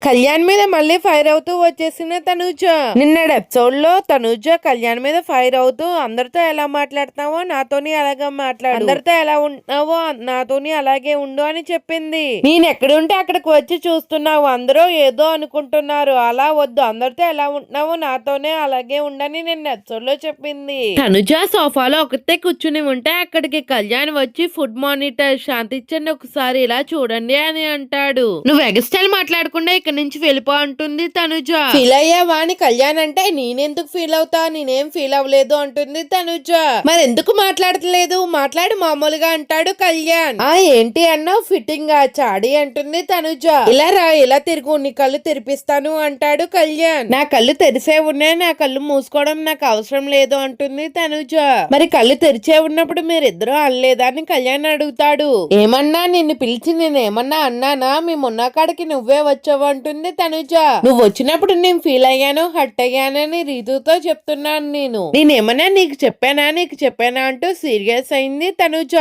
కళ్యాణ్ మీద మళ్ళీ ఫైర్ అవుతూ వచ్చేసిన తనూజ. నిన్నటి ఎపిసోడ్ లో తనూజ కళ్యాణ్ మీద ఫైర్ అవుతూ అందరితో ఎలా మాట్లాడుతున్నావో నాతోని అలాగే మాట్లాడు, అందరితో ఎలా ఉంటున్నావో నాతోని అలాగే ఉండు అని చెప్పింది. నేను ఎక్కడుంటే అక్కడికి వచ్చి చూస్తున్నావు, అందరూ ఏదో అనుకుంటున్నారు, అలా వద్దు, అందరితో ఎలా ఉంటున్నావో నాతోనే అలాగే ఉండని నిన్న ఎపిసోడ్ లో చెప్పింది. తనుజ సోఫాలో ఒకటే కూర్చుని ఉంటే అక్కడికి కళ్యాణ్ వచ్చి ఫుడ్ మానిటర్ శాంతించండి ఒకసారి ఇలా చూడండి అని అంటాడు. నువ్వు ఎగస్టైల్ మాట్లాడకుండా ఇక్కడ నుంచి వెళ్ళిపో అంటుంది తనుజ. ఫీల్ అయ్యావా అని కళ్యాణ్ అంటే నేనెందుకు ఫీల్ అవుతా, నేనేం ఫీల్ అవ్వలేదు అంటుంది తనుజ. మరి ఎందుకు మాట్లాడట్లేదు, మాట్లాడు మామూలుగా అంటాడు కళ్యాణ్. ఏంటి అన్నావు, ఫిట్టింగ్ గా చాడి అంటుంది తనుజ. ఇలా రా, ఇలా తిరుగు, నీ కళ్ళు తెరిపిస్తాను అంటాడు కళ్యాణ్. నా కళ్ళు తెరిసే ఉన్నాయి, నా కళ్ళు మూసుకోవడం నాకు అవసరం లేదు అంటుంది తనుజ. మరి కళ్ళు తెరిచే ఉన్నప్పుడు మీరిద్దరూ అనలేదా అని కళ్యాణ్ అడుగుతాడు. ఏమన్నా, నిన్ను పిలిచి నేనేమన్నా అన్నానా, మేము ఉన్న కాడికి నువ్వే వచ్చావు అంటుంది తనుజ. నువ్వు వచ్చినప్పుడు నేను ఫీల్ అయ్యాను, హట్ అయ్యానని రీతుతో చెప్తున్నాను. నేనేమన్నా నీకు చెప్పానా అంటూ సీరియస్ అయింది తనుజ.